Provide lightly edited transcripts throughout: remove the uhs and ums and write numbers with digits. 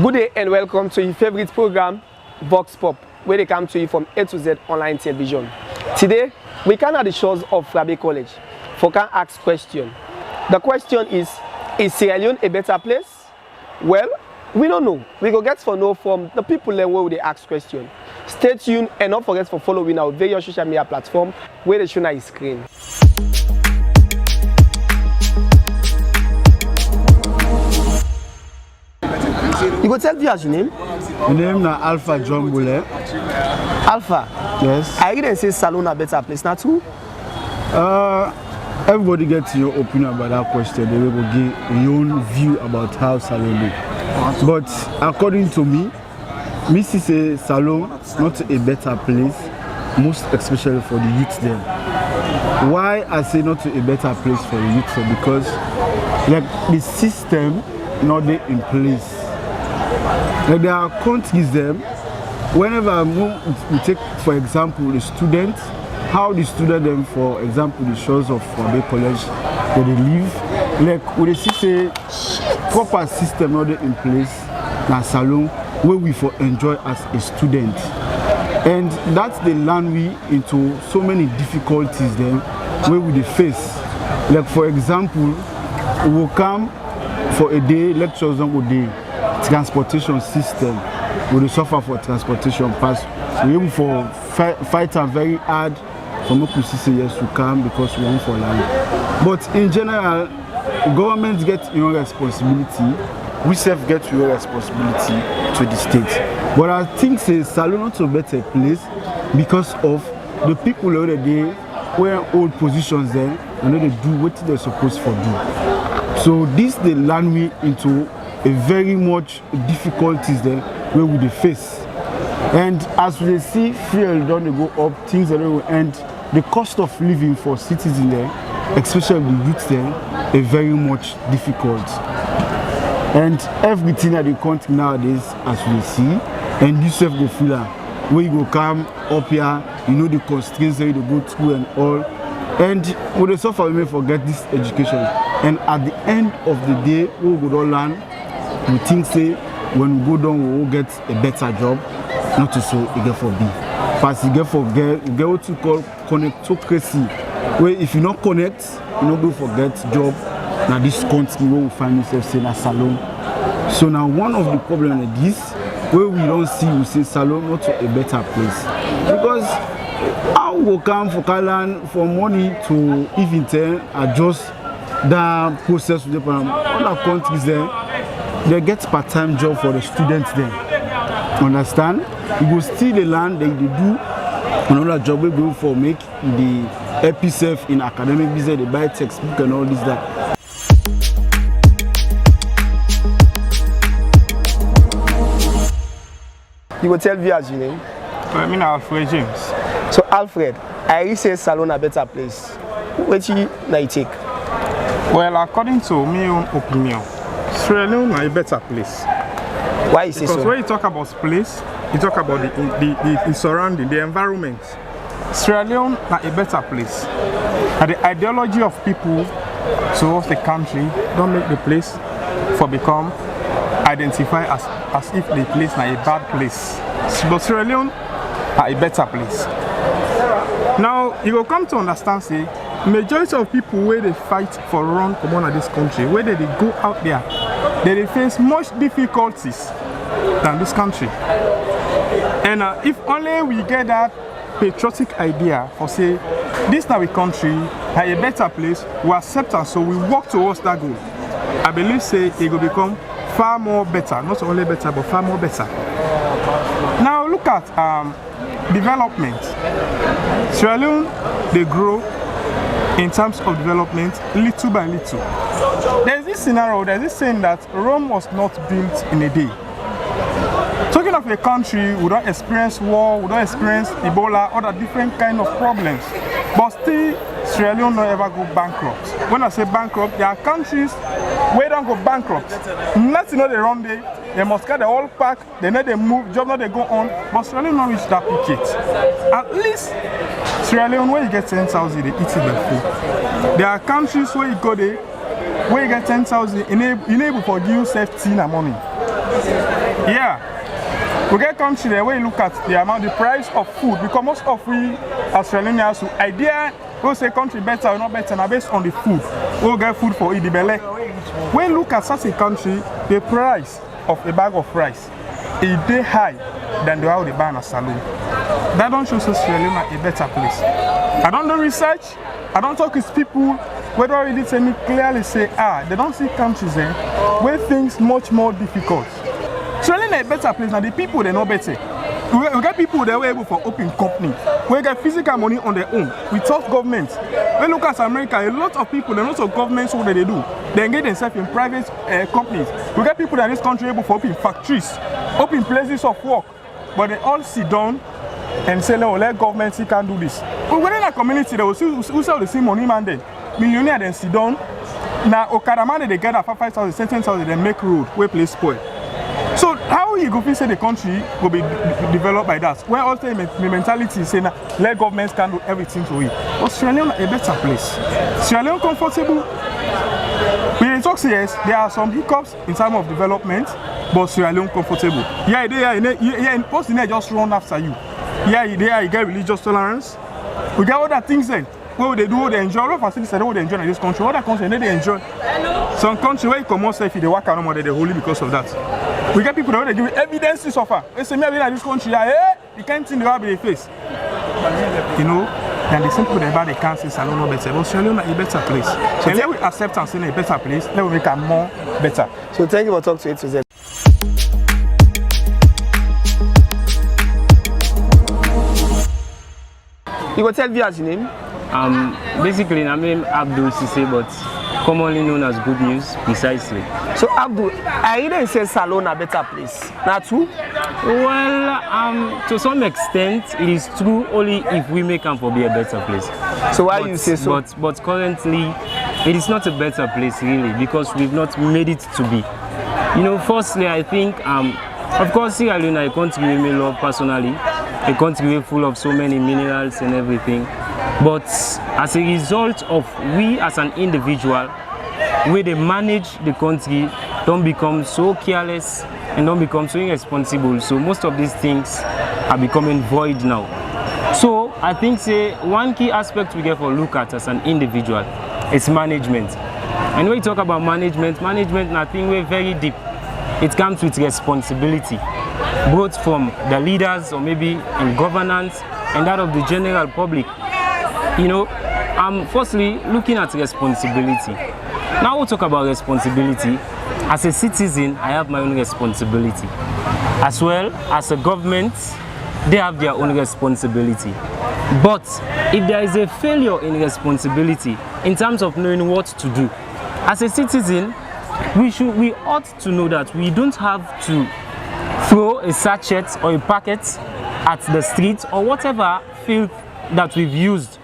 Good day and welcome to your favorite program, Vox Pop, where they come to you from A to Z online television. Today, we can at the shores of Frabe College for can ask question. The question is Sierra Leone a better place? Well, we don't know. We go get for know from the people there where they ask question. Stay tuned and don't forget for following our various social media platform where they show on your screen. You go tell viewers your name? My name is Alpha John Bule. Alpha? Yes. I didn't say Salon a better place, not true? Everybody gets your opinion about that question. They will give your own view about how Salon is. But according to me, Missy say Salon not a better place, most especially for the youth there. Why I say not a better place for the youth there? Because like the system not there in place. Like there are countries them, whenever we take for example the students, how the student them for example the shores of Frabe College where they live, like we see say proper system not there in place na Salon where we for enjoy as a student. And that's the land we into so many difficulties then where we face. Like for example, we will come for a day, lectures don't go day. Transportation system, we will suffer for transportation pass. We aim for fight very hard for me to say yes to come because we want for land. But in general, governments get your responsibility. We self get your responsibility to the state. But I think say Salon not a better place because of the people over there where old positions there and they do what they're supposed to do. So this they land me into a very much difficulties there where we they face. And as we see fuel don't go up, things that will end. The cost of living for citizens there, especially the youth there, are very much difficult. And everything that the country nowadays, as we see, and you self go feel where you go come up here, you know the constraints that you go through and all. And when they suffer, we may forget this education. And at the end of the day, we will go learn. We think say when we go down we will get a better job, not to so you get for B. But you get what you call connectocracy, where if you not connect, you not go forget job. Now this country where we find ourselves in a Salon. So now one of the problems is this, where we don't see we say Salon not a better place. Because how we come for Kalan for money to even tell adjust the process with the other countries there. They get part-time job for the students there. Understand? You go steal the land, they do another job we go for make the EPSF in academic business, they buy textbook and all this that. You will tell viewers your name? I mean Alfred James. So Alfred, I really say Salon a better place. What you take? Well, according to my own opinion, Sierra Leone is a better place. Why is it so? Because when you talk about place, you talk about the surrounding, the environment. Sierra Leone is a better place. And the ideology of people towards the country don't make the place for become identified as if the place is a bad place. But Sierra Leone is a better place. Now, you will come to understand, say, majority of people where they fight for run come on this country, where they go out there, they face much difficulties than this country. And if only we get that patriotic idea for say, this now a country, a better place, we accept us, so we work towards that goal. I believe say it will become far more better, not only better, but far more better. Now look at development. Sierra Leone, they grow in terms of development little by little. There's this scenario, there's this saying that Rome was not built in a day. Talking of a country, we don't experience war, we don't experience Ebola, other different kind of problems. But still, Sierra Leone don't ever go bankrupt. When I say bankrupt, there are countries where don't go bankrupt. Nothing they run there, they must get the whole pack, they know they move, job not they go on, but Sierra Leone don't reach that picket. At least Sierra Leone, where you get 10,000, they eat it their food. There are countries where you go there, where you get 10,000, enable for you safety and money. Yeah. We get country there where you look at the price of food, because most of we Australians have idea we'll say country better or not better now based on the food. We'll get food for the belly. When you look at such a country, the price of a bag of rice is day high than the how they buy in a saloon. That don't show Sierra Leone a better place. I don't do research, I don't talk with people whether already tell me clearly say they don't see countries there where things much more difficult. Sierra Leone is a better place now, the people they know better. We get people that were able to open company. We get physical money on their own without government. When you look at America, a lot of people, a lot of governments, what they do, they engage themselves in private companies. We get people that in this country able to open factories, open places of work, but they all sit down and say, "Oh, let government see can do this." But within a community, they will sell the same money man then. Millionaire then sit down. Now, Okada man they gather for 5,000, 10,000, they make road where place spoil. So how you go say the country will be developed by that? When also the mentality is saying let governments can do everything to it. But Sierra Leone is a better place. Sierra Leone comfortable. When you talk serious, there are some hiccups in terms of development, but Sierra Leone comfortable. Post in there just run after you. You get religious tolerance. We get other things then. What they do, what they enjoy. All of us say what they enjoy in this country. Other countries they enjoy. Some country where you come out safe, they work around more, they holy because of that. We get people that give evidence to suffer. They say, me in this country, you can't think they have their face. You know, and the simple about the cancer is a lot better. But Sierra Leone is a better place. So let we accept and say a better place, let we make it more better. So thank you for talking to A to Z. You go tell viewers your name? Basically, my name is Abdul Sise, but commonly known as Good News, precisely. So Abdul, I didn't say Salone a better place. Not true? Well, to some extent, it is true only if we make them for be a better place. So why you say so? But currently, it is not a better place really because we've not made it to be. You know, firstly, I think, of course, Sierra Leone is a country we love personally, a country full of so many minerals and everything. But as a result of we as an individual, where they manage the country, don't become so careless and don't become so irresponsible. So most of these things are becoming void now. So I think one key aspect we get for look at as an individual is management. And when we talk about management, I think we're very deep. It comes with responsibility, both from the leaders or maybe in governance and that of the general public. You know, I'm firstly looking at responsibility. Now we'll talk about responsibility. As a citizen, I have my own responsibility. As well as a government, they have their own responsibility. But if there is a failure in responsibility in terms of knowing what to do, as a citizen, we ought to know that we don't have to throw a sachet or a packet at the street or whatever filth that we've used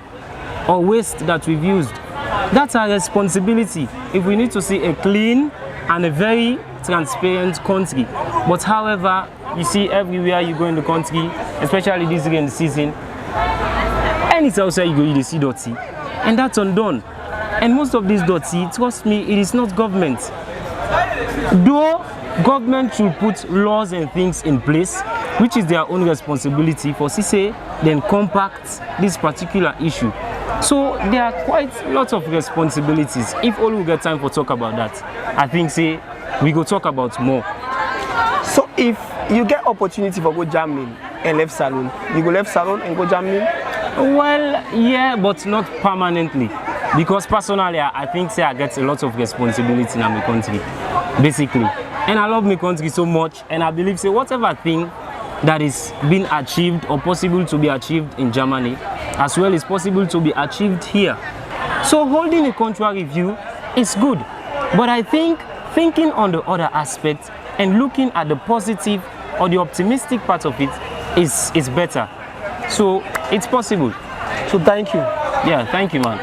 or waste that we've used. That's our responsibility if we need to see a clean and a very transparent country. But however, you see everywhere you go in the country, especially this rain season, and it's outside you go, you see dirty, and that's undone. And most of this dirty, trust me, it is not government. Though government should put laws and things in place, which is their own responsibility for CCA, then compact this particular issue. So there are quite lots of responsibilities. If all we get time for talk about that, I think we go talk about more. So if you get opportunity for go jamming and left Salone, you go left Salone and go jamming? Well, yeah, but not permanently. Because personally, I think I get a lot of responsibility in my country, basically. And I love my country so much, and I believe whatever thing that is being achieved or possible to be achieved in Germany, as well as possible to be achieved here. So holding a contrary view is good, but I think thinking on the other aspect and looking at the positive or the optimistic part of it is better. So it's possible. So thank you. Yeah, thank you, man.